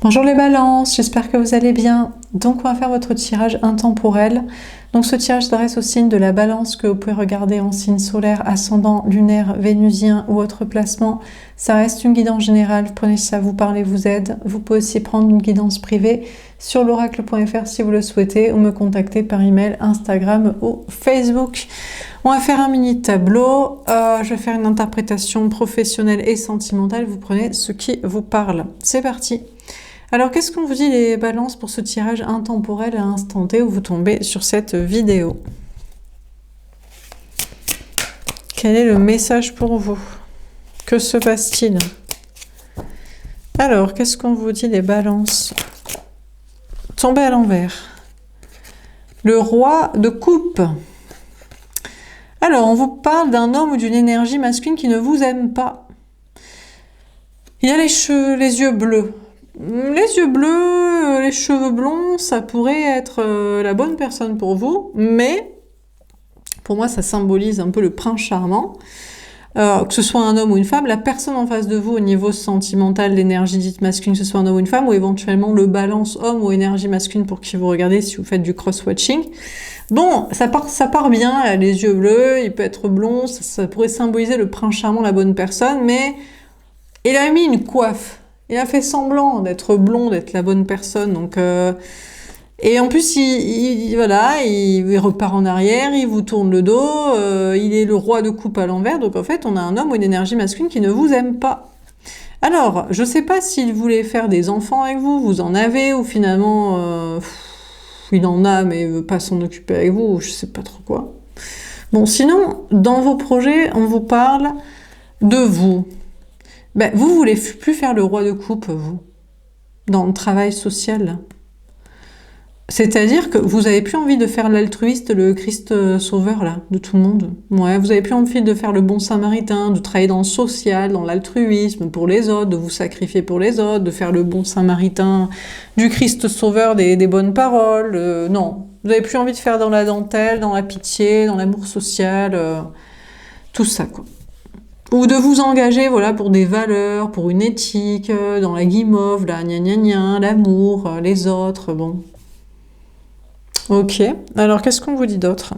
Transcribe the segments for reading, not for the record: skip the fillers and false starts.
Bonjour les balances, j'espère que vous allez bien. Donc on va faire votre tirage intemporel. Donc ce tirage s'adresse au signe de la balance que vous pouvez regarder en signe solaire, ascendant, lunaire, vénusien ou autre placement. Ça reste une guidance générale, prenez si ça vous parle et vous aide. Vous pouvez aussi prendre une guidance privée sur l'oracle.fr si vous le souhaitez ou me contacter par email, Instagram ou Facebook. On va faire un mini tableau, je vais faire une interprétation professionnelle et sentimentale, vous prenez ce qui vous parle. C'est parti. Alors, qu'est-ce qu'on vous dit les balances pour ce tirage intemporel à instant T où vous tombez sur cette vidéo? Quel est le message pour vous? Que se passe-t-il? Alors, qu'est-ce qu'on vous dit les balances? Tombez à l'envers. Le roi de coupe. Alors, on vous parle d'un homme ou d'une énergie masculine qui ne vous aime pas. Il a les yeux bleus. Les yeux bleus, les cheveux blonds, ça pourrait être la bonne personne pour vous, mais pour moi, ça symbolise un peu le prince charmant. Que ce soit un homme ou une femme, la personne en face de vous au niveau sentimental, l'énergie dite masculine, que ce soit un homme ou une femme, ou éventuellement le balance homme ou énergie masculine pour qui vous regardez si vous faites du cross-watching. Bon, ça part bien, les yeux bleus, il peut être blond, ça pourrait symboliser le prince charmant, la bonne personne, mais il a mis une coiffe. Il a fait semblant d'être blond, d'être la bonne personne, donc et en plus il repart en arrière, il vous tourne le dos, il est le roi de coupe à l'envers, donc en fait on a un homme ou une énergie masculine qui ne vous aime pas. Alors, je sais pas s'il voulait faire des enfants avec vous, vous en avez, ou finalement il en a mais il veut pas s'en occuper avec vous, ou je sais pas trop quoi. Bon, sinon, dans vos projets, on vous parle de vous. Ben, vous voulez plus faire le roi de coupe, vous, dans le travail social. C'est-à-dire que vous avez plus envie de faire l'altruiste, le Christ sauveur, là, de tout le monde. Ouais, vous avez plus envie de faire le bon samaritain, de travailler dans le social, dans l'altruisme, pour les autres, de vous sacrifier pour les autres, de faire le bon samaritain, du Christ sauveur, des bonnes paroles. Non, vous avez plus envie de faire dans la dentelle, dans la pitié, dans l'amour social, tout ça, quoi. Ou de vous engager, voilà, pour des valeurs, pour une éthique, dans la guimauve, la gna gna gna, l'amour, les autres, bon. Ok, alors qu'est-ce qu'on vous dit d'autre?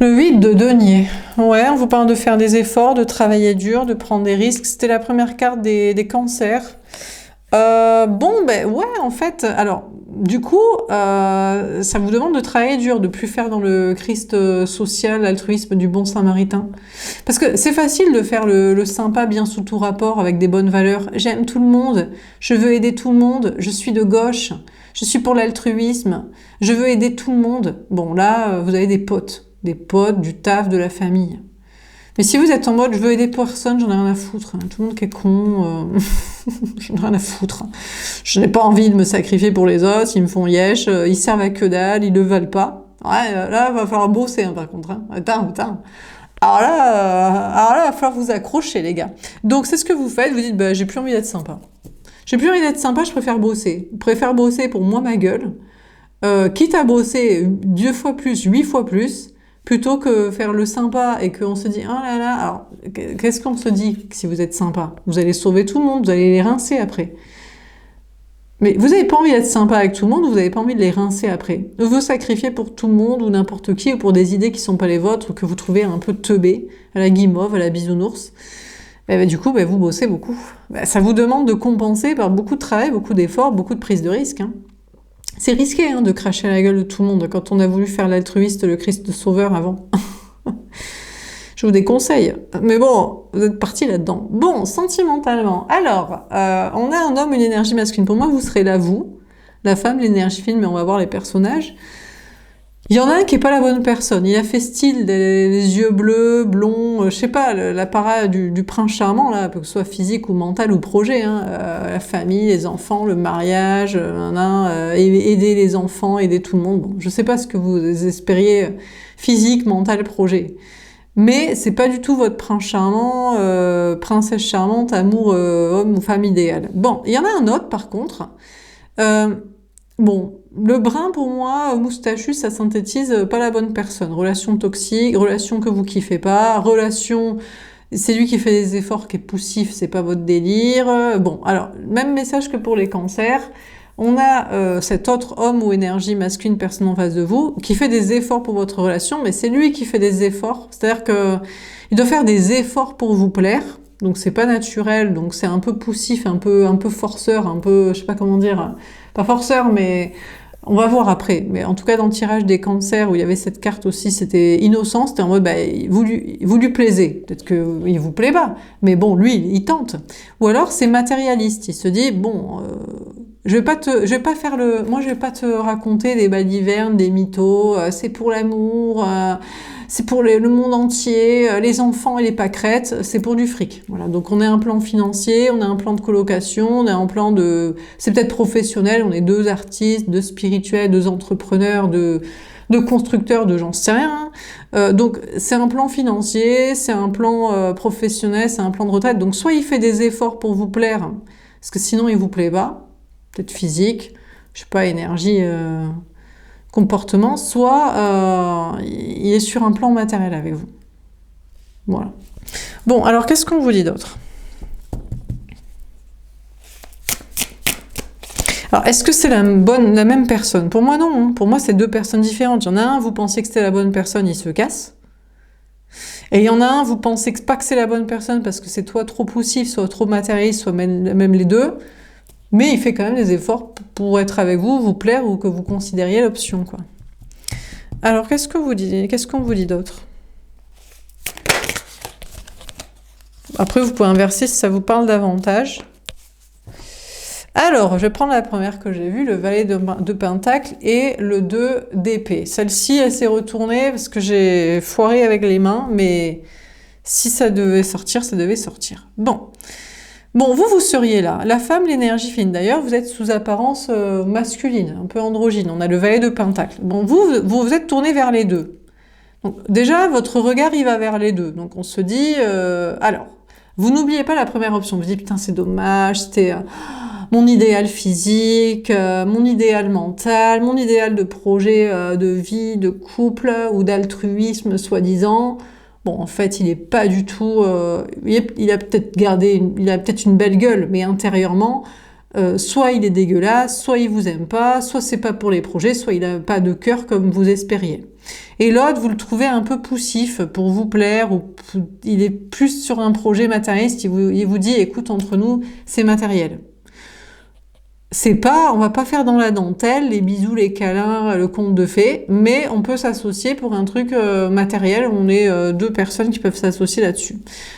Le 8 de denier. Ouais, on vous parle de faire des efforts, de travailler dur, de prendre des risques. C'était la première carte des cancers. Bon, ben ouais, en fait, alors, du coup, ça vous demande de travailler dur, de plus faire dans le Christ social, l'altruisme du bon samaritain. Parce que c'est facile de faire le sympa bien sous tout rapport, avec des bonnes valeurs. J'aime tout le monde, je veux aider tout le monde, je suis de gauche, je suis pour l'altruisme, je veux aider tout le monde. Bon, là, vous avez des potes, du taf, de la famille. Mais si vous êtes en mode, je veux aider personne, j'en ai rien à foutre. Tout le monde qui est con, j'en ai rien à foutre. Je n'ai pas envie de me sacrifier pour les autres, ils me font yesh, ils servent à que dalle, ils le valent pas. Ouais, là, va falloir bosser, hein, par contre. Hein. Attends. Alors là, il va falloir vous accrocher, les gars. Donc, c'est ce que vous faites, vous dites, bah, j'ai plus envie d'être sympa. J'ai plus envie d'être sympa, je préfère bosser. Je préfère bosser pour moi, ma gueule, quitte à bosser 2 fois plus, 8 fois plus, plutôt que faire le sympa et qu'on se dit « Oh là là !» Alors, qu'est-ce qu'on se dit si vous êtes sympa? Vous allez sauver tout le monde, vous allez les rincer après. Mais vous n'avez pas envie d'être sympa avec tout le monde, vous n'avez pas envie de les rincer après. De vous sacrifier pour tout le monde ou n'importe qui, ou pour des idées qui ne sont pas les vôtres, ou que vous trouvez un peu teubées, à la guimauve, à la bisounours. Du coup, vous bossez beaucoup. Ça vous demande de compenser par beaucoup de travail, beaucoup d'efforts, beaucoup de prise de risque. Hein. C'est risqué de cracher à la gueule de tout le monde quand on a voulu faire l'altruiste, le Christ sauveur avant. Je vous déconseille. Mais bon, vous êtes parti là-dedans. Bon, sentimentalement. Alors, on a un homme, une énergie masculine. Pour moi, vous serez là, vous. La femme, l'énergie féminine, mais on va voir les personnages. Il y en a un qui est pas la bonne personne. Il a fait style, les yeux bleus, blonds, je sais pas, l'apparat du prince charmant, là, que ce soit physique ou mental ou projet, hein, la famille, les enfants, le mariage, aider les enfants, aider tout le monde. Bon, je sais pas ce que vous espériez, physique, mental, projet. Mais c'est pas du tout votre prince charmant, princesse charmante, amour, homme ou femme idéale. Bon, il y en a un autre, par contre. Bon, le brun, pour moi, moustachu, ça synthétise pas la bonne personne. Relation toxique, relation que vous kiffez pas, relation C'est lui qui fait des efforts, qui est poussif, c'est pas votre délire. Bon, alors, même message que pour les cancers. On a cet autre homme ou énergie masculine, personne en face de vous, qui fait des efforts pour votre relation, mais c'est lui qui fait des efforts. C'est-à-dire que il doit faire des efforts pour vous plaire. Donc c'est pas naturel, donc c'est un peu poussif, un peu forceur, un peu, je sais pas comment dire, pas forceur, mais on va voir après. Mais en tout cas, dans le tirage des cancers, où il y avait cette carte aussi, c'était innocent, c'était en mode, bah, vous lui plaisez. Peut-être qu'il vous plaît pas, mais bon, lui, il tente. Ou alors, c'est matérialiste. Il se dit, bon, je vais pas faire moi, je vais pas te raconter des balivernes, des mythos, c'est pour l'amour, c'est pour le monde entier, les enfants et les pâquerettes, c'est pour du fric. Voilà. Donc on a un plan financier, on a un plan de colocation, on a un plan c'est peut-être professionnel, on est deux artistes, deux spirituels, deux entrepreneurs, deux constructeurs, de j'en sais rien. Donc c'est un plan financier, c'est un plan professionnel, c'est un plan de retraite. Donc soit il fait des efforts pour vous plaire, parce que sinon il vous plaît pas, peut-être physique, je sais pas, énergie, comportement, soit il est sur un plan matériel avec vous. Voilà. Bon, alors qu'est-ce qu'on vous dit d'autre? Alors, est-ce que c'est la même personne? Pour moi, non. Hein. Pour moi, c'est deux personnes différentes. Il y en a un, vous pensez que c'était la bonne personne, il se casse. Et il y en a un, vous pensez pas que c'est la bonne personne parce que c'est soit trop poussif, soit trop matérialiste, soit même les deux. Mais il fait quand même des efforts pour être avec vous, vous plaire ou que vous considériez l'option, quoi. Alors, qu'est-ce qu'on vous dit d'autre? Après, vous pouvez inverser si ça vous parle davantage. Alors, je vais prendre la première que j'ai vue, le valet de Pentacle et le 2 d'épée. Celle-ci, elle s'est retournée parce que j'ai foiré avec les mains, mais si ça devait sortir, ça devait sortir. Bon, vous seriez là. La femme, l'énergie fine. D'ailleurs, vous êtes sous apparence masculine, un peu androgyne. On a le valet de Pentacle. Bon, vous êtes tourné vers les deux. Donc, déjà, votre regard, il va vers les deux. Donc, on se dit... alors, vous n'oubliez pas la première option. Vous dites, putain, c'est dommage, c'était... mon idéal physique, mon idéal mental, mon idéal de projet de vie, de couple ou d'altruisme soi-disant. Bon, en fait, il est pas du tout... il a peut-être une belle gueule, mais intérieurement, soit il est dégueulasse, soit il vous aime pas, soit c'est pas pour les projets, soit il a pas de cœur comme vous espériez. Et l'autre, vous le trouvez un peu poussif pour vous plaire, ou il est plus sur un projet matérialiste, il vous dit, écoute, entre nous, c'est matériel. On va pas faire dans la dentelle, les bisous, les câlins, le conte de fées, mais on peut s'associer pour un truc matériel, on est deux personnes qui peuvent s'associer là-dessus.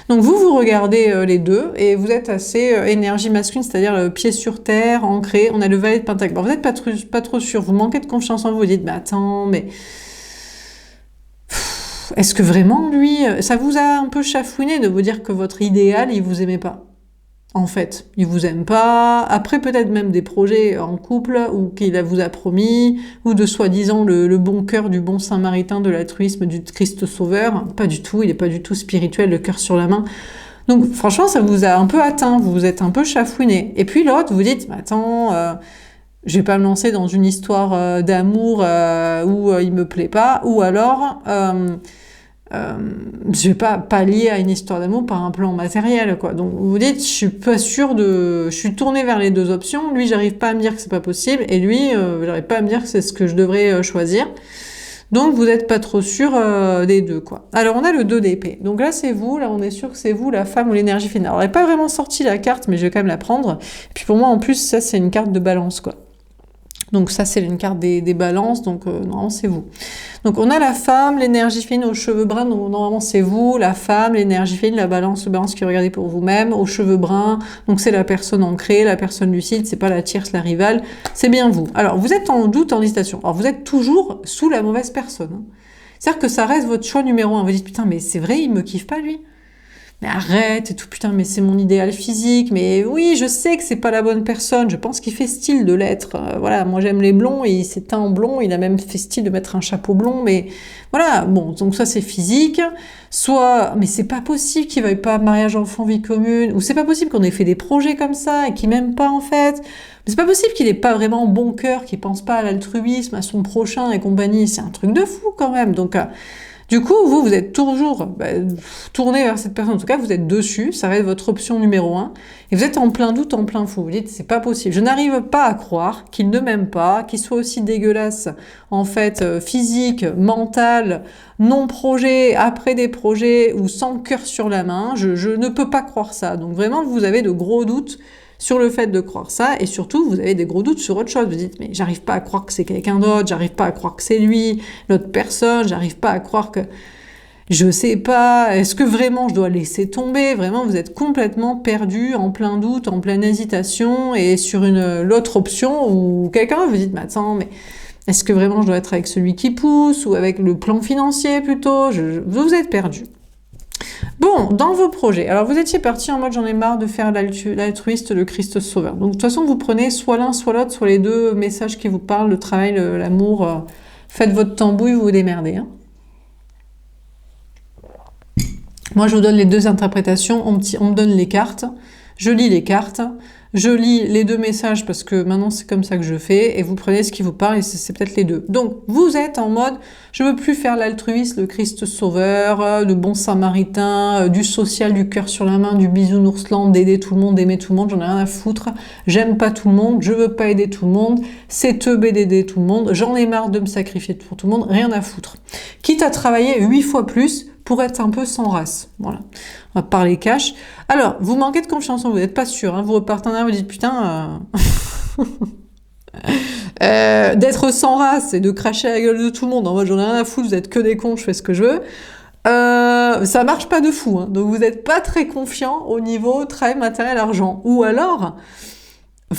Donc vous regardez les deux, et vous êtes assez énergie masculine, c'est-à-dire le pied sur terre, ancré, on a le valet de Pentacle. Bon, vous n'êtes pas trop sûr, vous manquez de confiance en vous, vous dites, mais attends, mais... Est-ce que vraiment, lui, ça vous a un peu chafouiné de vous dire que votre idéal, il vous aimait pas? En fait, il vous aime pas. Après, peut-être même des projets en couple ou qu'il vous a promis, ou de soi-disant le bon cœur du bon Saint-Maritain, de l'altruisme, du Christ sauveur. Pas du tout, il est pas du tout spirituel, le cœur sur la main. Donc, franchement, ça vous a un peu atteint, vous vous êtes un peu chafouiné. Et puis l'autre, vous dites, attends, je vais pas me lancer dans une histoire d'amour où il me plaît pas, ou alors... je vais pas pallier à une histoire d'amour par un plan matériel, quoi. Donc vous dites, je suis pas sûre je suis tournée vers les deux options. Lui, j'arrive pas à me dire que c'est pas possible, et lui, j'arrive pas à me dire que c'est ce que je devrais choisir. Donc vous êtes pas trop sûr des deux, quoi. Alors on a le 2 d'épée. Donc là c'est vous, là on est sûr que c'est vous, la femme ou l'énergie fine. Alors elle n'est pas vraiment sortie la carte, mais je vais quand même la prendre. Et puis pour moi en plus ça c'est une carte de balance, quoi. Donc ça, c'est une carte des balances, donc normalement, c'est vous. Donc on a la femme, l'énergie fine aux cheveux bruns, donc normalement, c'est vous, la femme, l'énergie fine, la balance qui regardez pour vous-même, aux cheveux bruns, donc c'est la personne ancrée, la personne lucide, c'est pas la tierce, la rivale, c'est bien vous. Alors, vous êtes en doute, en hésitation. Alors, vous êtes toujours sous la mauvaise personne. Hein. C'est-à-dire que ça reste votre choix numéro 1. Vous dites, putain, mais c'est vrai, il me kiffe pas, lui. Mais arrête et tout, putain, mais c'est mon idéal physique, mais oui, je sais que c'est pas la bonne personne, je pense qu'il fait style de l'être, voilà, moi j'aime les blonds, et il s'est teint en blond, il a même fait style de mettre un chapeau blond, mais voilà, bon, donc soit c'est physique, soit, mais c'est pas possible qu'il veuille pas mariage, enfant, vie commune, ou c'est pas possible qu'on ait fait des projets comme ça, et qu'il m'aime pas en fait, mais c'est pas possible qu'il ait pas vraiment bon cœur, qu'il pense pas à l'altruisme, à son prochain et compagnie, c'est un truc de fou quand même, donc... Du coup, vous êtes toujours tourné vers cette personne. En tout cas, vous êtes dessus. Ça va être votre option numéro 1. Et vous êtes en plein doute, en plein fou. Vous dites, c'est pas possible. Je n'arrive pas à croire qu'il ne m'aime pas, qu'il soit aussi dégueulasse, en fait, physique, mental, non projet, après des projets ou sans cœur sur la main. Je ne peux pas croire ça. Donc vraiment, vous avez de gros doutes sur le fait de croire ça, et surtout, vous avez des gros doutes sur autre chose. Vous dites, mais j'arrive pas à croire que c'est quelqu'un d'autre, j'arrive pas à croire que c'est lui, l'autre personne, j'arrive pas à croire que... Je sais pas, est-ce que vraiment je dois laisser tomber? Vraiment, vous êtes complètement perdu, en plein doute, en pleine hésitation, et sur l'autre option où quelqu'un vous dit, mais attends, mais est-ce que vraiment je dois être avec celui qui pousse, ou avec le plan financier plutôt? Vous êtes perdu. Bon, dans vos projets, alors vous étiez parti en mode j'en ai marre de faire l'altruiste, le Christ sauveur. Donc de toute façon, vous prenez soit l'un, soit l'autre, soit les deux messages qui vous parlent, le travail, l'amour, faites votre tambouille, vous vous démerdez. Hein. Moi, je vous donne les deux interprétations, on me donne les cartes, je lis les cartes, je lis les deux messages parce que maintenant c'est comme ça que je fais, et vous prenez ce qui vous parle, et c'est peut-être les deux. Donc, vous êtes en mode, je veux plus faire l'altruiste, le Christ sauveur, le bon samaritain, du social, du cœur sur la main, du bisounoursland, d'aider tout le monde, d'aimer tout le monde, j'en ai rien à foutre, j'aime pas tout le monde, je veux pas aider tout le monde, c'est teubé d'aider tout le monde, j'en ai marre de me sacrifier pour tout le monde, rien à foutre. Quitte à travailler 8 fois plus, pour être un peu sans race. Voilà. On va parler cash. Alors, vous manquez de confiance en vous, n'êtes pas sûr. Hein, vous repartez en arrière, vous dites putain... d'être sans race et de cracher à la gueule de tout le monde, en mode j'en ai rien à foutre, vous êtes que des cons, je fais ce que je veux. Ça marche pas de fou. Hein, donc vous n'êtes pas très confiant au niveau travail, matériel, argent. Ou alors...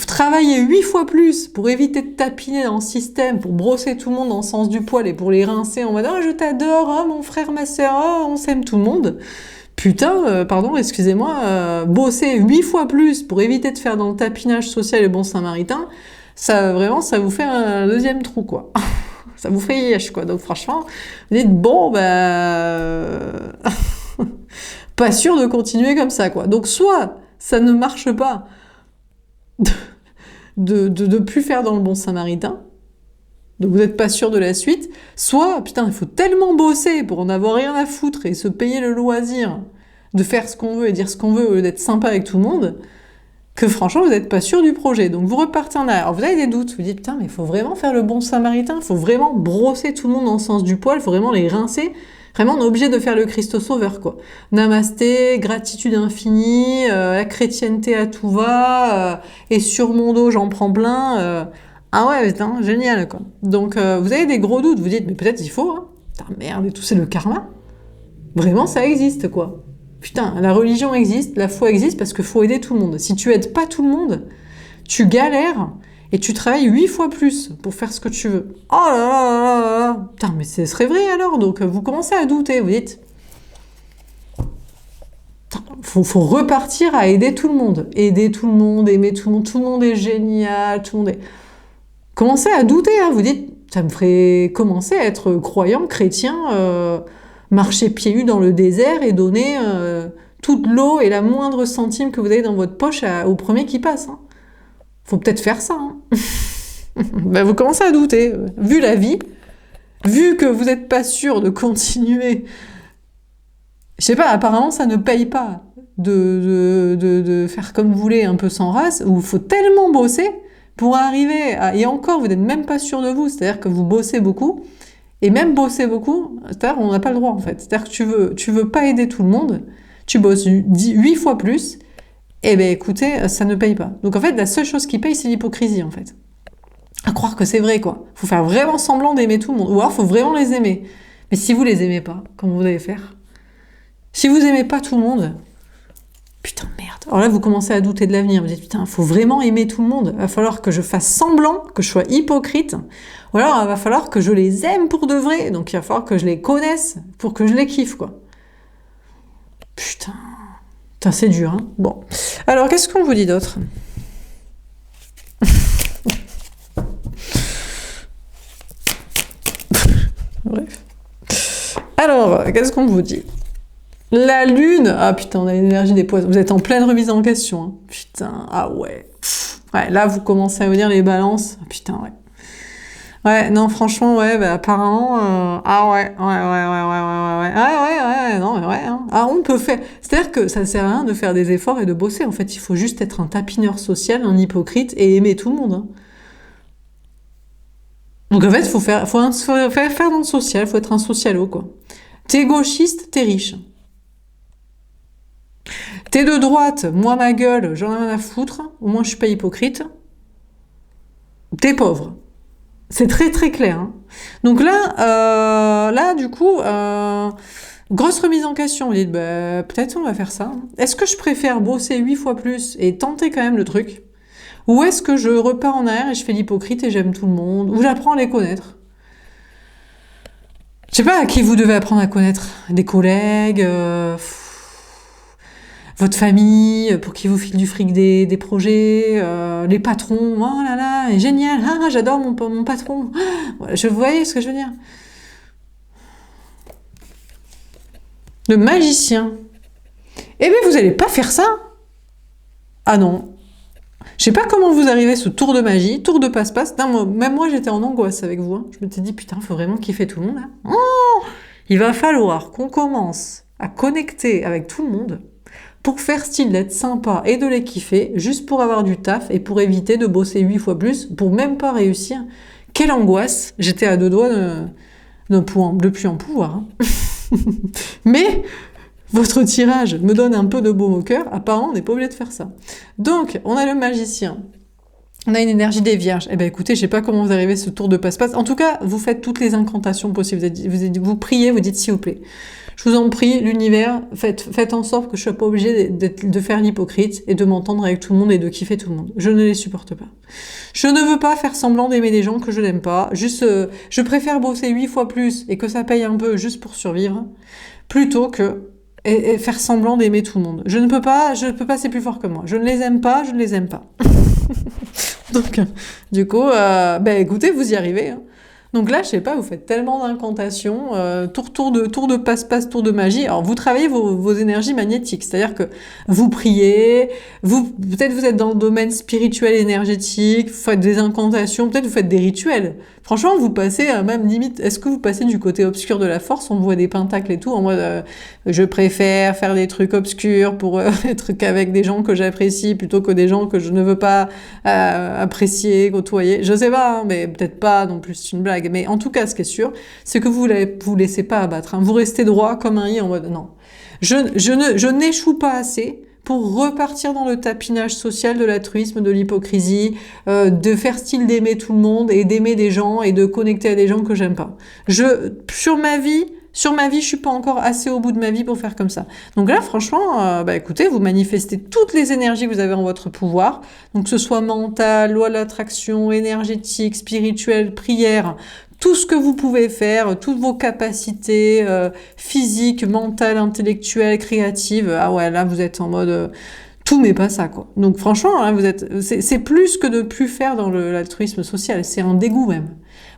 Travailler 8 fois plus pour éviter de tapiner dans le système, pour brosser tout le monde dans le sens du poil et pour les rincer en mode « Oh, je t'adore, oh, mon frère, ma sœur, oh, on s'aime tout le monde ». Putain, pardon, excusez-moi, bosser 8 fois plus pour éviter de faire dans le tapinage social le bon samaritain, ça, vraiment, ça vous fait un deuxième trou, quoi. Ça vous fait yesh, quoi. Donc franchement, vous dites « Bon, pas sûr de continuer comme ça, quoi ». Donc soit ça ne marche pas, de plus faire dans le bon samaritain, donc vous n'êtes pas sûr de la suite, soit, putain, il faut tellement bosser pour en avoir rien à foutre et se payer le loisir de faire ce qu'on veut et dire ce qu'on veut au lieu d'être sympa avec tout le monde, que franchement, vous n'êtes pas sûr du projet. Donc vous repartez en arrière. Alors vous avez des doutes, vous dites, putain, mais il faut vraiment faire le bon samaritain, il faut vraiment brosser tout le monde dans le sens du poil, il faut vraiment les rincer. Vraiment, on est obligé de faire le Christ sauveur, quoi. Namasté, gratitude infinie, la chrétienté à tout va, et sur mon dos, j'en prends plein. Ah ouais, putain, génial, quoi. Donc, vous avez des gros doutes, vous dites, mais peut-être il faut, hein. Putain, merde, et tout, c'est le karma. Vraiment, ça existe, quoi. Putain, la religion existe, la foi existe, parce qu'il faut aider tout le monde. Si tu aides pas tout le monde, tu galères, et tu travailles 8 fois plus pour faire ce que tu veux. Oh là là là là là. Putain, mais ce serait vrai alors. Donc vous commencez à douter, vous dites. Faut repartir à aider tout le monde. Aider tout le monde, aimer tout le monde est génial, tout le monde est... Commencez à douter, hein, vous dites, ça me ferait commencer à être croyant, chrétien, marcher pieds nus dans le désert et donner toute l'eau et la moindre centime que vous avez dans votre poche au premier qui passe. Hein. Faut peut-être faire ça. Hein. Ben, vous commencez à douter. Vu la vie, vu que vous n'êtes pas sûr de continuer, je sais pas, apparemment ça ne paye pas de faire comme vous voulez, un peu sans race, où il faut tellement bosser pour arriver à... Et encore, vous n'êtes même pas sûr de vous, c'est-à-dire que vous bossez beaucoup, et même bosser beaucoup, c'est-à-dire on n'a pas le droit en fait. C'est-à-dire que tu veux pas aider tout le monde, tu bosses 8 fois plus, eh bien écoutez, ça ne paye pas. Donc en fait, la seule chose qui paye, c'est l'hypocrisie en fait. À croire que c'est vrai quoi. Faut faire vraiment semblant d'aimer tout le monde. Ou alors faut vraiment les aimer. Mais si vous les aimez pas, comment vous allez faire? Si vous aimez pas tout le monde, putain merde. Alors là, vous commencez à douter de l'avenir. Vous dites, putain, faut vraiment aimer tout le monde. Il va falloir que je fasse semblant, que je sois hypocrite. Ou alors, il va falloir que je les aime pour de vrai. Donc il va falloir que je les connaisse pour que je les kiffe quoi. Putain. Putain, c'est dur, hein. Bon. Alors, qu'est-ce qu'on vous dit d'autre? Bref. Alors, qu'est-ce qu'on vous dit? La lune... Ah putain, on a l'énergie des poissons. Vous êtes en pleine remise en question. Hein. Putain, ah ouais. Ouais, là, vous commencez à vous dire les balances. Ah, putain, ouais. Ouais, non, franchement, ouais, bah, apparemment, ah ouais, non, mais ouais, hein. Ah, on peut faire. C'est-à-dire que ça sert à rien de faire des efforts et de bosser. En fait, il faut juste être un tapineur social, un hypocrite et aimer tout le monde, hein. Donc en fait, faut faire dans le social, faut être un socialo, quoi. T'es gauchiste, t'es riche. T'es de droite, moi ma gueule, j'en ai rien à foutre, au moins je suis pas hypocrite. T'es pauvre. C'est très très clair, hein. Donc là, du coup, grosse remise en question. Vous dites, bah, peut-être on va faire ça. Est-ce que je préfère bosser 8 fois plus et tenter quand même le truc? Ou est-ce que je repars en arrière et je fais l'hypocrite et j'aime tout le monde? Ou j'apprends à les connaître? Je sais pas à qui vous devez apprendre à connaître. Des collègues, votre famille, pour qui vous file du fric des projets, les patrons. Oh là là, génial, ah, j'adore mon patron. Ah, vous voyez ce que je veux dire? Le magicien. Eh bien, vous allez pas faire ça. Ah non. Je sais pas comment vous arrivez ce tour de magie, tour de passe-passe. Même moi, j'étais en angoisse avec vous, hein. Je me suis dit, putain, faut vraiment kiffer tout le monde, là. Oh, il va falloir qu'on commence à connecter avec tout le monde pour faire style d'être sympa et de les kiffer, juste pour avoir du taf et pour éviter de bosser 8 fois plus, pour même pas réussir. Quelle angoisse. J'étais à 2 doigts de plus en pouvoir, hein. Mais votre tirage me donne un peu de baume au cœur. Apparemment, on n'est pas obligé de faire ça. Donc, on a le magicien. On a une énergie des vierges. Eh ben écoutez, je sais pas comment vous arrivez à ce tour de passe-passe. En tout cas, vous faites toutes les incantations possibles. Vous priez, vous dites s'il vous plaît. Je vous en prie, l'univers, faites en sorte que je sois pas obligée de faire l'hypocrite et de m'entendre avec tout le monde et de kiffer tout le monde. Je ne les supporte pas. Je ne veux pas faire semblant d'aimer des gens que je n'aime pas. Juste, je préfère bosser 8 fois plus et que ça paye un peu juste pour survivre, plutôt que et faire semblant d'aimer tout le monde. Je ne peux pas, c'est plus fort que moi. Je ne les aime pas, je ne les aime pas. Donc, du coup, ben écoutez, vous y arrivez, hein. Donc là, je sais pas, vous faites tellement d'incantations, tour de passe-passe, tour de magie. Alors vous travaillez vos énergies magnétiques, c'est-à-dire que vous priez, peut-être vous êtes dans le domaine spirituel énergétique, vous faites des incantations, peut-être vous faites des rituels. Franchement, vous passez même limite, est-ce que vous passez du côté obscur de la force? On voit des pentacles et tout, en mode je préfère faire des trucs obscurs pour être qu'avec des gens que j'apprécie plutôt que des gens que je ne veux pas apprécier, côtoyer. Je sais pas, hein, mais peut-être pas non plus, c'est une blague. Mais en tout cas, ce qui est sûr, c'est que vous laissez pas abattre, hein. Vous restez droit comme un i en mode non. Je n'échoue pas assez pour repartir dans le tapinage social de l'altruisme, de l'hypocrisie, de faire style d'aimer tout le monde et d'aimer des gens et de connecter à des gens que j'aime pas. Sur ma vie, je suis pas encore assez au bout de ma vie pour faire comme ça. Donc là, franchement, bah écoutez, vous manifestez toutes les énergies que vous avez en votre pouvoir, donc que ce soit mental, loi de l'attraction, énergétique, spirituelle, prière, tout ce que vous pouvez faire, toutes vos capacités physiques, mentales, intellectuelles, créatives. Ah ouais, là vous êtes en mode tout mais pas ça, quoi. Donc franchement, là, c'est plus que de plus faire dans l'altruisme social, c'est un dégoût même.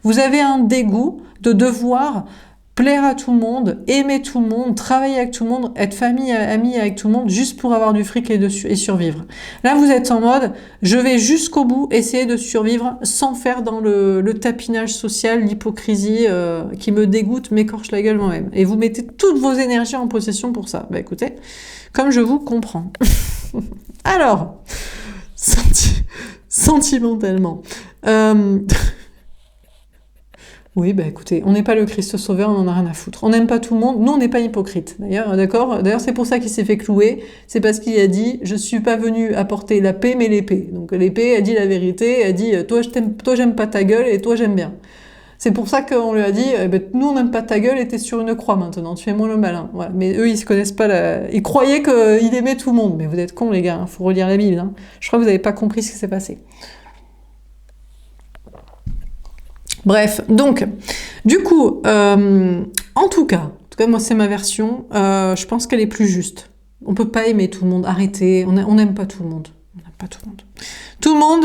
Vous avez un dégoût de devoir plaire à tout le monde, aimer tout le monde, travailler avec tout le monde, être famille, ami avec tout le monde, juste pour avoir du fric et survivre. Là, vous êtes en mode, je vais jusqu'au bout essayer de survivre sans faire dans le tapinage social, l'hypocrisie qui me dégoûte, m'écorche la gueule moi-même. Et vous mettez toutes vos énergies en possession pour ça. Bah écoutez, comme je vous comprends. Alors, sentimentalement. Oui, bah écoutez, on n'est pas le Christ sauveur, on en a rien à foutre. On n'aime pas tout le monde, nous on n'est pas hypocrite. D'ailleurs, d'accord. D'ailleurs, c'est pour ça qu'il s'est fait clouer. C'est parce qu'il a dit, je suis pas venu apporter la paix, mais l'épée. Donc l'épée a dit la vérité, a dit, toi j'aime pas ta gueule et toi j'aime bien. C'est pour ça qu'on lui a dit, nous on n'aime pas ta gueule et t'es sur une croix maintenant, tu fais moins le malin. Voilà. Mais eux ils se connaissent pas ils croyaient qu'il aimait tout le monde. Mais vous êtes cons les gars, hein. Faut relire la Bible, hein. Je crois que vous n'avez pas compris ce qui s'est passé. Bref, donc, du coup, en tout cas, moi c'est ma version, je pense qu'elle est plus juste. On peut pas aimer tout le monde, arrêtez, on n'aime pas tout le monde. On n'aime pas tout le monde. Tout le monde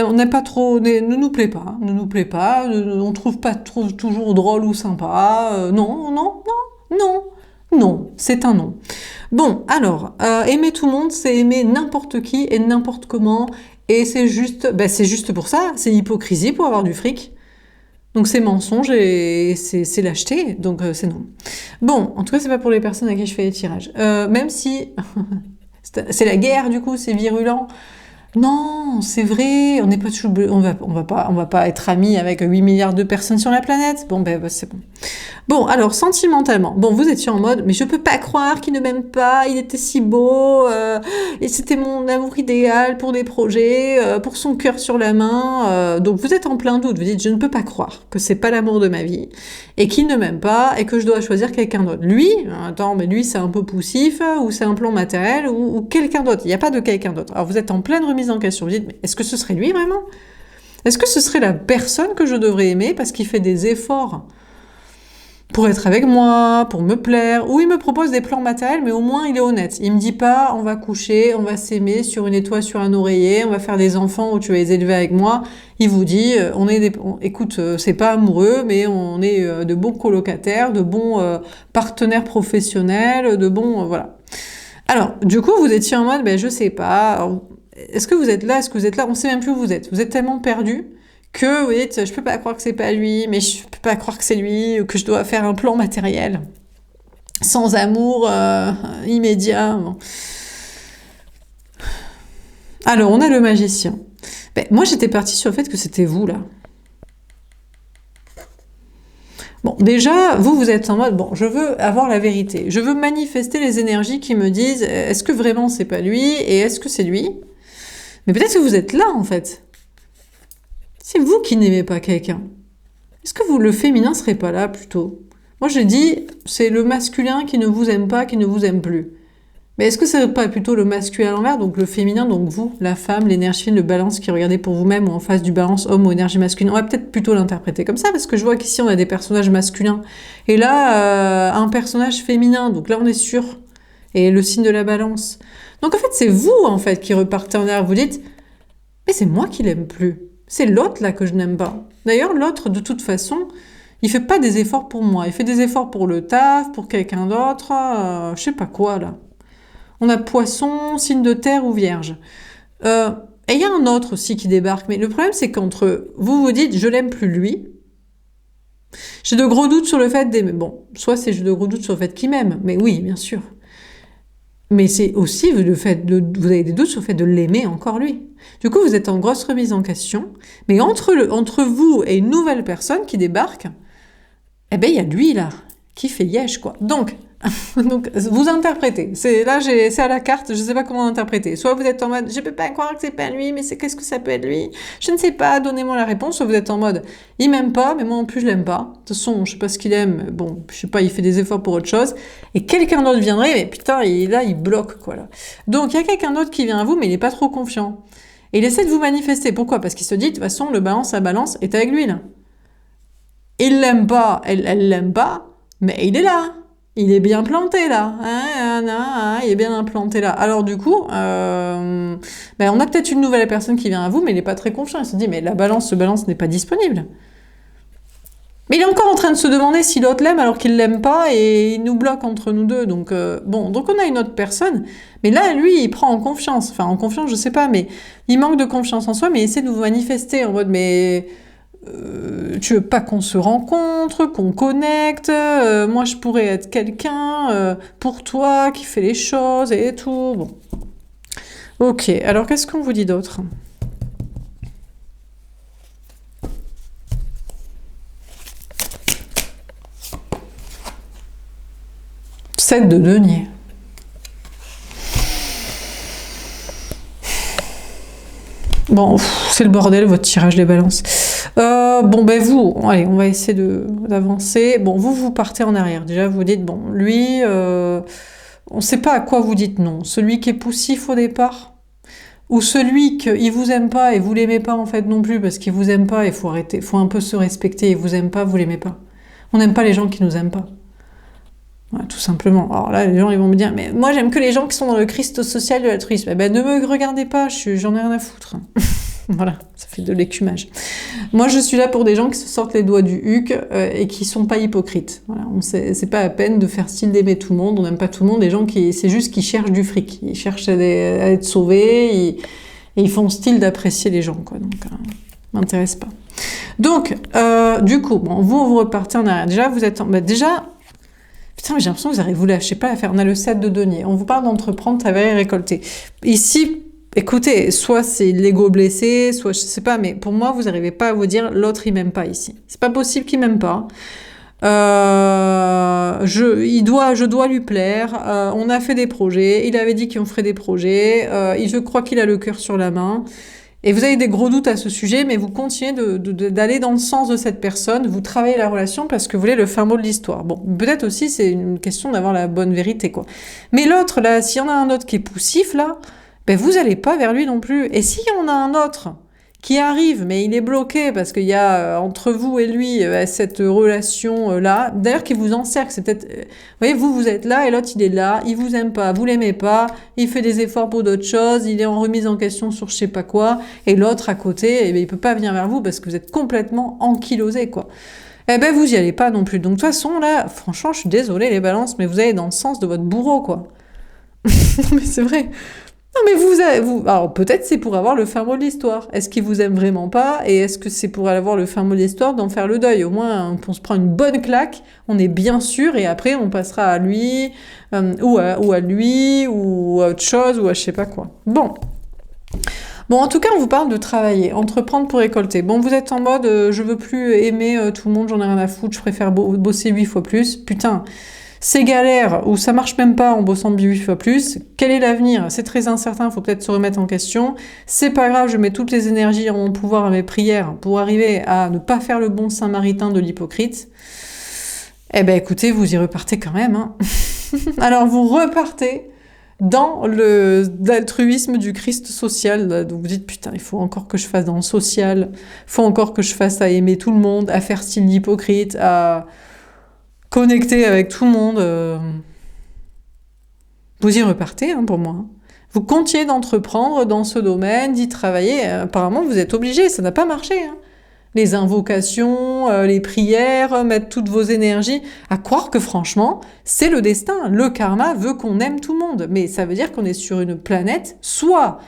on n'est pas trop, ne nous plaît pas, hein, ne nous plaît pas, on trouve pas toujours drôle ou sympa, non, c'est un non. Bon, alors, aimer tout le monde, c'est aimer n'importe qui et n'importe comment, et c'est juste pour ça, c'est l'hypocrisie pour avoir du fric. Donc c'est mensonge et c'est lâcheté, donc c'est non. Bon, en tout cas, c'est pas pour les personnes à qui je fais les tirages. Même si c'est la guerre, du coup, c'est virulent. Non, c'est vrai, on n'est pas toujours, on va pas être amis avec 8 milliards de personnes sur la planète. Bon, ben, c'est bon. Bon, alors, sentimentalement, bon, vous étiez en mode, mais je peux pas croire qu'il ne m'aime pas, il était si beau, et c'était mon amour idéal pour des projets, pour son cœur sur la main, donc vous êtes en plein doute, vous dites, je ne peux pas croire que c'est pas l'amour de ma vie, et qu'il ne m'aime pas, et que je dois choisir quelqu'un d'autre. Lui, attends, mais lui, c'est un peu poussif, ou c'est un plan matériel, ou quelqu'un d'autre, il n'y a pas de quelqu'un d'autre. Alors, vous êtes en pleine remise en question, vous dites, mais est-ce que ce serait lui, vraiment? Est-ce que ce serait la personne que je devrais aimer, parce qu'il fait des efforts pour être avec moi, pour me plaire, ou il me propose des plans matériels, mais au moins il est honnête. Il me dit pas, on va coucher, on va s'aimer sur une étoile, sur un oreiller, on va faire des enfants où tu vas les élever avec moi. Il vous dit, écoute, c'est pas amoureux, mais on est de bons colocataires, de bons partenaires professionnels, de bons, voilà. Alors, du coup, vous étiez en mode, ben je sais pas, alors, est-ce que vous êtes là, on sait même plus où vous êtes. Vous êtes tellement perdu que, oui, je peux pas croire que c'est pas lui, mais je peux pas croire que c'est lui, ou que je dois faire un plan matériel, sans amour immédiat. Bon. Alors, on a le magicien. Ben, moi, j'étais partie sur le fait que c'était vous, là. Bon, déjà, vous êtes en mode, bon, je veux avoir la vérité. Je veux manifester les énergies qui me disent, est-ce que vraiment c'est pas lui, et est-ce que c'est lui? Mais peut-être que vous êtes là, en fait. C'est vous qui n'aimez pas quelqu'un. Est-ce que le féminin serait pas là, plutôt? Moi, je dis, c'est le masculin qui ne vous aime pas, qui ne vous aime plus. Mais est-ce que ce serait pas plutôt le masculin à l'envers, donc le féminin, donc vous, la femme, l'énergie, le balance qui regardez pour vous-même, ou en face du balance homme ou énergie masculine? On va peut-être plutôt l'interpréter comme ça, parce que je vois qu'ici, on a des personnages masculins. Et là, un personnage féminin, donc là, on est sûr. Et le signe de la balance. Donc en fait, c'est vous, en fait, qui repartez en arrière. Vous dites, mais c'est moi qui l'aime plus. C'est l'autre, là, que je n'aime pas. D'ailleurs, l'autre, de toute façon, il fait pas des efforts pour moi. Il fait des efforts pour le taf, pour quelqu'un d'autre, je sais pas quoi, là. On a poisson, signe de terre ou vierge. Et il y a un autre aussi qui débarque. Mais le problème, c'est qu'entre vous dites, je l'aime plus lui. J'ai de gros doutes sur le fait d'aimer. Bon, soit j'ai de gros doutes sur le fait qu'il m'aime. Mais oui, bien sûr. Mais c'est aussi le fait vous avez des doutes sur le fait de l'aimer encore lui. Du coup, vous êtes en grosse remise en question. Mais entre vous et une nouvelle personne qui débarque, eh ben, il y a lui, là, qui fait liège, quoi. Donc, vous interprétez. C'est à la carte, je sais pas comment interpréter. Soit vous êtes en mode, je peux pas croire que c'est pas lui, mais qu'est-ce que ça peut être lui? Je ne sais pas, donnez-moi la réponse. Soit vous êtes en mode, il m'aime pas, mais moi en plus je l'aime pas. De toute façon, je sais pas ce qu'il aime, bon, je sais pas, il fait des efforts pour autre chose. Et quelqu'un d'autre viendrait, mais putain, il bloque, quoi, là. Donc, il y a quelqu'un d'autre qui vient à vous, mais il est pas trop confiant. Et il essaie de vous manifester. Pourquoi? Parce qu'il se dit, de toute façon, la balance est avec lui, là. Il l'aime pas, elle l'aime pas, mais il est là. Il est bien planté là, il est bien implanté là. Alors du coup, on a peut-être une nouvelle personne qui vient à vous, mais il n'est pas très confiant. Il se dit, mais ce balance n'est pas disponible. Mais il est encore en train de se demander si l'autre l'aime alors qu'il l'aime pas et il nous bloque entre nous deux. Donc donc on a une autre personne, mais là lui il prend en confiance. Enfin en confiance, je sais pas, mais il manque de confiance en soi, mais il essaie de vous manifester en mode mais tu veux pas qu'on se rencontre, qu'on connecte, moi je pourrais être quelqu'un pour toi qui fait les choses et tout. Bon. Ok, alors qu'est-ce qu'on vous dit d'autre? Sept de denier. Bon, c'est le bordel, votre tirage des balances. Bon, ben vous, allez, on va essayer d'avancer. Bon, vous partez en arrière. Déjà, vous dites, bon, lui, on sait pas à quoi vous dites non. Celui qui est poussif au départ, ou celui qui vous aime pas et vous l'aimez pas en fait non plus, parce qu'il vous aime pas, il faut arrêter, faut un peu se respecter, il vous aime pas, vous l'aimez pas. On n'aime pas les gens qui nous aiment pas. Ouais, tout simplement. Alors là, les gens ils vont me dire, mais moi j'aime que les gens qui sont dans le Christ social de l'altruisme. Eh ben ne me regardez pas, j'en ai rien à foutre. Voilà, ça fait de l'écumage. Moi je suis là pour des gens qui se sortent les doigts du huc et qui sont pas hypocrites. Voilà, c'est pas la peine de faire style d'aimer tout le monde, on n'aime pas tout le monde, des gens c'est juste qu'ils cherchent du fric, ils cherchent à être sauvés, et ils font style d'apprécier les gens, quoi. Donc, m'intéresse pas. Donc, du coup, bon, vous repartez en arrière. Déjà, vous êtes en... déjà, putain, mais j'ai l'impression que vous avez vous lâchez pas à faire. On a le 7 de denier. On vous parle d'entreprendre, travailler, récolter. Ici, écoutez, soit c'est l'ego blessé, soit je sais pas, mais pour moi, vous n'arrivez pas à vous dire l'autre il m'aime pas ici. C'est pas possible qu'il m'aime pas. Je dois lui plaire. On a fait des projets. Il avait dit qu'on ferait des projets. Je crois qu'il a le cœur sur la main. Et vous avez des gros doutes à ce sujet, mais vous continuez d'aller dans le sens de cette personne. Vous travaillez la relation parce que vous voulez le fin mot de l'histoire. Bon, peut-être aussi c'est une question d'avoir la bonne vérité, quoi. Mais l'autre, là, s'il y en a un autre qui est poussif, là, ben vous allez pas vers lui non plus. Et s'il y en a un autre qui arrive, mais il est bloqué parce qu'il y a entre vous et lui cette relation-là, d'ailleurs qui vous encercle, c'est peut-être... vous voyez, vous êtes là et l'autre il est là, il vous aime pas, vous l'aimez pas, il fait des efforts pour d'autres choses, il est en remise en question sur je sais pas quoi, et l'autre à côté, eh ben, il peut pas venir vers vous parce que vous êtes complètement ankylosé, quoi. Eh ben vous y allez pas non plus. Donc de toute façon là, franchement je suis désolée les balances, mais vous allez dans le sens de votre bourreau, quoi. Mais c'est vrai. Non, mais alors peut-être c'est pour avoir le fin mot de l'histoire. Est-ce qu'il vous aime vraiment pas? Et est-ce que c'est pour avoir le fin mot de l'histoire d'en faire le deuil? Au moins, on se prend une bonne claque, on est bien sûr, et après on passera à lui, ou à lui, ou à autre chose, ou à je sais pas quoi. Bon. Bon, en tout cas, on vous parle de travailler, entreprendre pour récolter. Bon, vous êtes en mode, je veux plus aimer tout le monde, j'en ai rien à foutre, je préfère bosser 8 fois plus. Putain, c'est galère, ou ça marche même pas en bossant 8 fois plus. Quel est l'avenir? C'est très incertain, faut peut-être se remettre en question. C'est pas grave, je mets toutes les énergies en mon pouvoir à mes prières pour arriver à ne pas faire le bon Saint-Maritain de l'hypocrite. Eh ben écoutez, vous y repartez quand même, hein. Alors vous repartez dans l'altruisme du Christ social, là, donc vous dites putain, il faut encore que je fasse dans le social, il faut encore que je fasse à aimer tout le monde, à faire style l'hypocrite, à connecter avec tout le monde. Vous y repartez, hein, pour moi. Vous continuez d'entreprendre dans ce domaine, d'y travailler. Apparemment, vous êtes obligé, ça n'a pas marché, hein. Les invocations, les prières, mettre toutes vos énergies, à croire que franchement, c'est le destin. Le karma veut qu'on aime tout le monde. Mais ça veut dire qu'on est sur une planète soit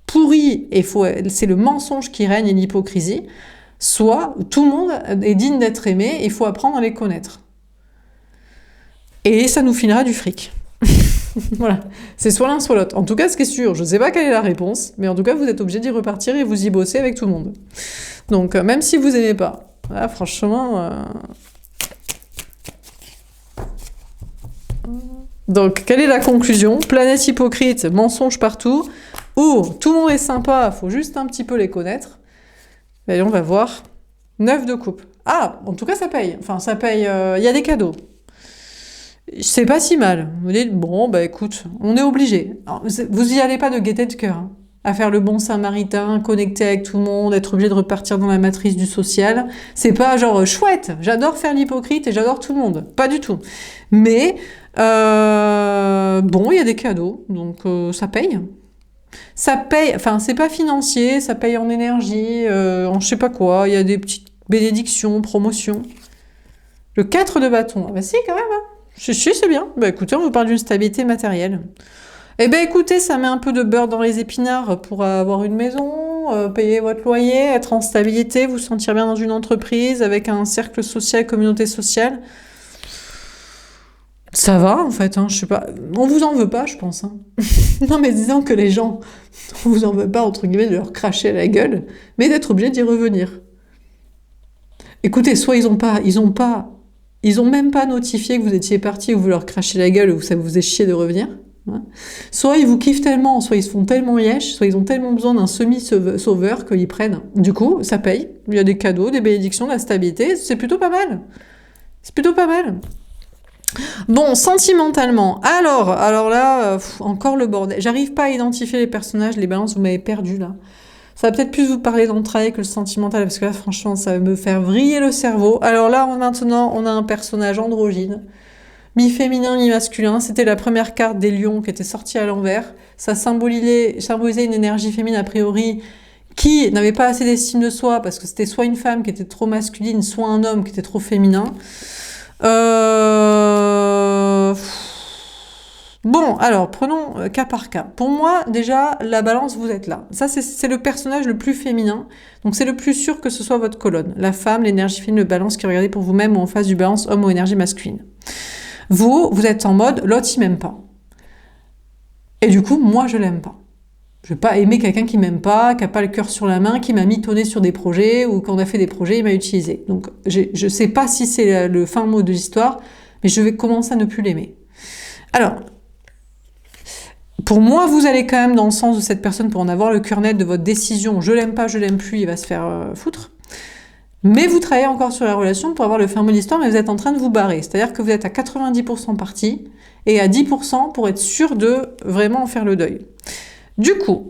pourrie, et c'est le mensonge qui règne et l'hypocrisie, soit tout le monde est digne d'être aimé, et il faut apprendre à les connaître. Et ça nous filera du fric. Voilà, c'est soit l'un soit l'autre. En tout cas, ce qui est sûr, je ne sais pas quelle est la réponse, mais en tout cas, vous êtes obligé d'y repartir et vous y bossez avec tout le monde. Donc, même si vous n'aimez pas, là, franchement... Donc, quelle est la conclusion? Planète hypocrite, mensonge partout, ou tout le monde est sympa, faut juste un petit peu les connaître. Et on va voir. 9 de coupe. Ah, en tout cas, ça paye. Enfin, ça paye... Il y a des cadeaux. C'est pas si mal. Vous dites, bon, bah écoute, on est obligé. Alors, vous y allez pas de gaieté de cœur, hein, à faire le bon Saint-Maritain, connecter avec tout le monde, être obligé de repartir dans la matrice du social. C'est pas genre, chouette, j'adore faire l'hypocrite et j'adore tout le monde. Pas du tout. Mais, bon, il y a des cadeaux, donc ça paye. Ça paye, enfin, c'est pas financier, ça paye en énergie, en je sais pas quoi, il y a des petites bénédictions, promotions. Le 4 de bâton, bah si, quand même, hein. Si, c'est bien. Bah écoutez, on vous parle d'une stabilité matérielle. Eh ben écoutez, ça met un peu de beurre dans les épinards pour avoir une maison, payer votre loyer, être en stabilité, vous sentir bien dans une entreprise, avec un cercle social, communauté sociale. Ça va, en fait, hein, je sais pas. On vous en veut pas, je pense, hein. Non, mais disons que les gens, on vous en veut pas, entre guillemets, de leur cracher à la gueule, mais d'être obligé d'y revenir. Écoutez, soit ils ont même pas notifié que vous étiez parti ou vous leur crachez la gueule ou ça vous faisait chier de revenir. Hein. Soit ils vous kiffent tellement, soit ils se font tellement yesh, soit ils ont tellement besoin d'un semi-sauveur qu'ils prennent. Du coup, ça paye. Il y a des cadeaux, des bénédictions, de la stabilité. C'est plutôt pas mal. C'est plutôt pas mal. Bon, sentimentalement. Alors là, encore le bordel. J'arrive pas à identifier les personnages, les balances, vous m'avez perdu là. Ça va peut-être plus vous parler d'entrailles que le sentimental, parce que là, franchement, ça va me faire vriller le cerveau. Alors là, maintenant, on a un personnage androgyne, mi-féminin, mi-masculin. C'était la première carte des lions qui était sortie à l'envers. Ça symbolisait une énergie féminine, a priori, qui n'avait pas assez d'estime de soi, parce que c'était soit une femme qui était trop masculine, soit un homme qui était trop féminin. Bon, alors, prenons cas par cas. Pour moi, déjà, la balance, vous êtes là. Ça, c'est le personnage le plus féminin. Donc, c'est le plus sûr que ce soit votre colonne. La femme, l'énergie féminine, le balance qui regardez pour vous-même ou en face du balance homme ou énergie masculine. Vous êtes en mode, l'autre, il m'aime pas. Et du coup, moi, je l'aime pas. Je vais pas aimer quelqu'un qui m'aime pas, qui a pas le cœur sur la main, qui m'a mitonné sur des projets ou quand on a fait des projets, il m'a utilisé. Donc, je sais pas si c'est le fin mot de l'histoire, mais je vais commencer à ne plus l'aimer. Alors, pour moi, vous allez quand même dans le sens de cette personne pour en avoir le cœur net de votre décision. Je l'aime pas, je l'aime plus, il va se faire foutre. Mais vous travaillez encore sur la relation pour avoir le fin mot de l'histoire, mais vous êtes en train de vous barrer. C'est-à-dire que vous êtes à 90% parti et à 10% pour être sûr de vraiment en faire le deuil. Du coup,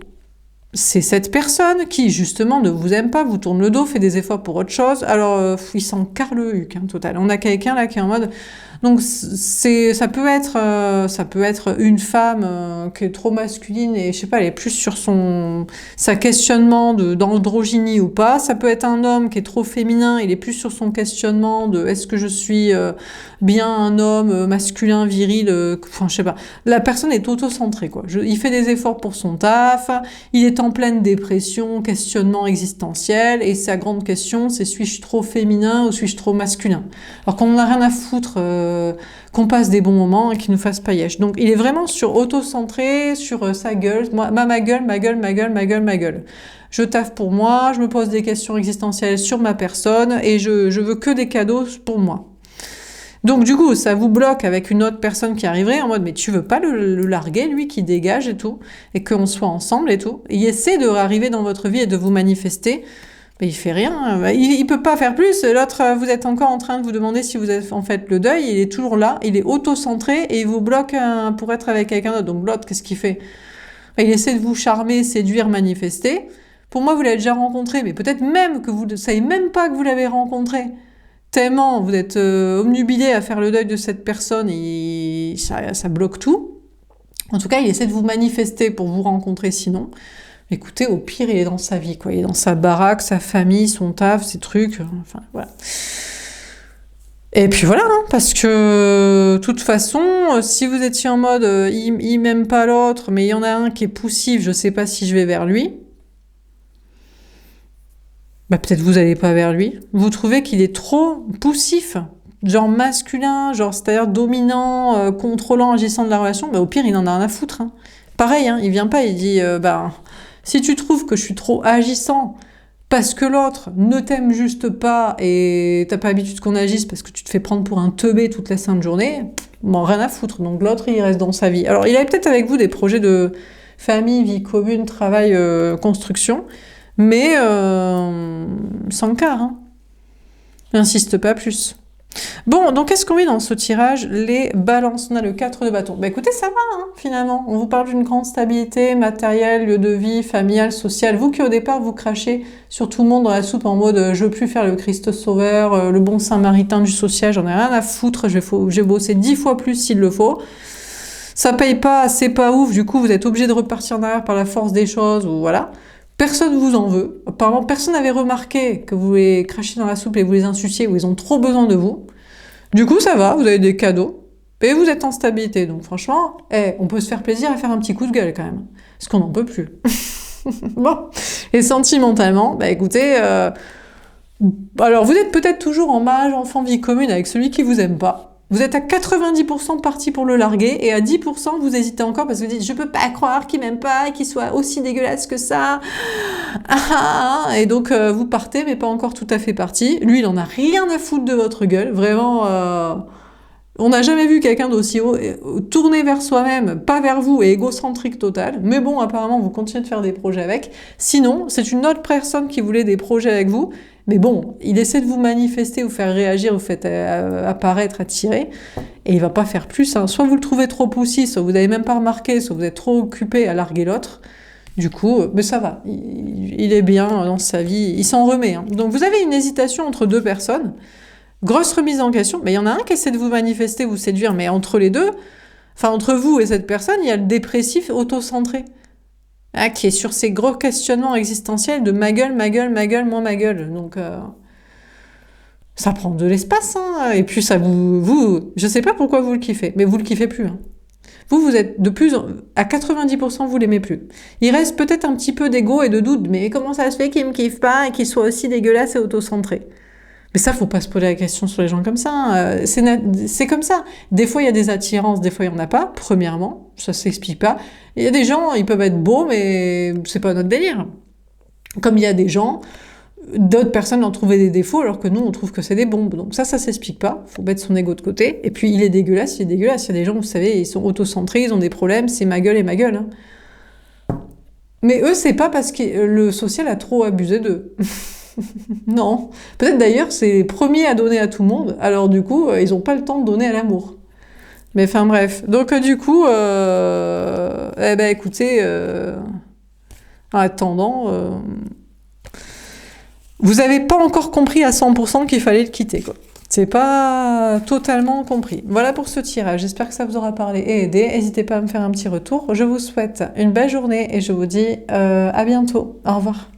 c'est cette personne qui, justement, ne vous aime pas, vous tourne le dos, fait des efforts pour autre chose. Alors, il s'en carre le huc, total. On a quelqu'un là qui est en mode... Donc, ça peut être une femme qui est trop masculine et, je sais pas, elle est plus sur sa questionnement d'androgynie ou pas. Ça peut être un homme qui est trop féminin, il est plus sur son questionnement de est-ce que je suis bien un homme masculin, viril, enfin, je sais pas. La personne est auto-centrée, quoi. Il fait des efforts pour son taf, il est en pleine dépression, questionnement existentiel, et sa grande question, c'est suis-je trop féminin ou suis-je trop masculin? Alors qu'on n'a rien à foutre, qu'on passe des bons moments et qu'il nous fasse paillèche. Donc il est vraiment sur auto-centré, sur sa gueule, ma gueule, ma gueule, ma gueule, ma gueule, ma gueule. Je taffe pour moi, je me pose des questions existentielles sur ma personne et je veux que des cadeaux pour moi. Donc du coup, ça vous bloque avec une autre personne qui arriverait en mode mais tu veux pas le larguer, lui qui dégage et tout, et qu'on soit ensemble et tout. Et il essaie de arriver dans votre vie et de vous manifester. Mais il fait rien, il peut pas faire plus. L'autre, vous êtes encore en train de vous demander si vous êtes en fait le deuil, il est toujours là, il est auto-centré et il vous bloque pour être avec quelqu'un d'autre. Donc l'autre, qu'est-ce qu'il fait? Il essaie de vous charmer, séduire, manifester. Pour moi, vous l'avez déjà rencontré, mais peut-être même que vous ne savez même pas que vous l'avez rencontré. Tellement vous êtes obnubilé à faire le deuil de cette personne et ça bloque tout. En tout cas, il essaie de vous manifester pour vous rencontrer sinon. Écoutez, au pire, il est dans sa vie, quoi. Il est dans sa baraque, sa famille, son taf, ses trucs, enfin, voilà. Et puis voilà, parce que, de toute façon, si vous étiez en mode, il m'aime pas l'autre, mais il y en a un qui est poussif, je sais pas si je vais vers lui, bah peut-être vous allez pas vers lui. Vous trouvez qu'il est trop poussif, genre masculin, genre c'est-à-dire dominant, contrôlant, agissant de la relation, bah au pire, il en a rien à foutre, hein. Pareil, il vient pas, il dit, si tu trouves que je suis trop agissant parce que l'autre ne t'aime juste pas et t'as pas l'habitude qu'on agisse parce que tu te fais prendre pour un teubé toute la sainte journée, bon, rien à foutre. Donc l'autre, il reste dans sa vie. Alors, il avait peut-être avec vous des projets de famille, vie commune, travail, construction, mais sans quart, hein. N'insiste pas plus. Bon, donc qu'est-ce qu'on met dans ce tirage? Les balances. On a le 4 de bâton. Bah écoutez, ça va, finalement. On vous parle d'une grande stabilité matérielle, lieu de vie, familiale, sociale. Vous qui au départ vous crachez sur tout le monde dans la soupe en mode je veux plus faire le Christ sauveur, le bon Samaritain du social, j'en ai rien à foutre, j'ai bossé 10 fois plus s'il le faut. Ça paye pas, c'est pas ouf, du coup vous êtes obligé de repartir en arrière par la force des choses, ou voilà. Personne vous en veut. Apparemment, personne n'avait remarqué que vous les crachez dans la soupe et vous les insultiez ou ils ont trop besoin de vous. Du coup, ça va, vous avez des cadeaux et vous êtes en stabilité. Donc franchement, on peut se faire plaisir à faire un petit coup de gueule quand même. Parce qu'on n'en peut plus. Bon. Et sentimentalement, bah écoutez, alors vous êtes peut-être toujours en mariage enfant vie commune avec celui qui vous aime pas. Vous êtes à 90% parti pour le larguer et à 10% vous hésitez encore parce que vous dites je peux pas croire qu'il m'aime pas et qu'il soit aussi dégueulasse que ça. Et donc vous partez mais pas encore tout à fait parti. Lui il en a rien à foutre de votre gueule, vraiment. On n'a jamais vu quelqu'un d'aussi tourné vers soi-même, pas vers vous et égocentrique total. Mais bon, apparemment, vous continuez de faire des projets avec. Sinon, c'est une autre personne qui voulait des projets avec vous. Mais bon, il essaie de vous manifester, vous faire réagir, vous faites apparaître, attirer. Et il va pas faire plus, hein. Soit vous le trouvez trop poussif, soit vous n'avez même pas remarqué, soit vous êtes trop occupé à larguer l'autre. Du coup, mais ça va. Il est bien dans sa vie. Il s'en remet, hein. Donc vous avez une hésitation entre deux personnes. Grosse remise en question, mais il y en a un qui essaie de vous manifester, vous séduire, mais entre les deux, enfin entre vous et cette personne, il y a le dépressif auto-centré, qui est sur ces gros questionnements existentiels de ma gueule, ma gueule, ma gueule, moi ma gueule. Donc ça prend de l'espace, hein, et puis ça je sais pas pourquoi vous le kiffez, mais vous le kiffez plus, hein. Vous êtes à 90%, vous l'aimez plus. Il reste peut-être un petit peu d'ego et de doute, mais comment ça se fait qu'il me kiffe pas et qu'il soit aussi dégueulasse et auto-centré? Mais ça, faut pas se poser la question sur les gens comme ça, hein. C'est comme ça. Des fois, il y a des attirances, des fois, il y en a pas. Premièrement, ça s'explique pas. Il y a des gens, ils peuvent être beaux, mais c'est pas notre délire. Comme il y a des gens, d'autres personnes ont trouvé des défauts, alors que nous, on trouve que c'est des bombes. Donc ça s'explique pas. Faut mettre son ego de côté. Et puis, il est dégueulasse, il est dégueulasse. Il y a des gens, vous savez, ils sont autocentrés, ils ont des problèmes, c'est ma gueule et ma gueule, hein. Mais eux, c'est pas parce que le social a trop abusé d'eux. Non. Peut-être d'ailleurs, c'est les premiers à donner à tout le monde, alors du coup, ils n'ont pas le temps de donner à l'amour. Mais enfin bref. Donc du coup, eh ben écoutez, en attendant, vous n'avez pas encore compris à 100% qu'il fallait le quitter, quoi. C'est pas totalement compris. Voilà pour ce tirage. J'espère que ça vous aura parlé et aidé. N'hésitez pas à me faire un petit retour. Je vous souhaite une belle journée et je vous dis à bientôt. Au revoir.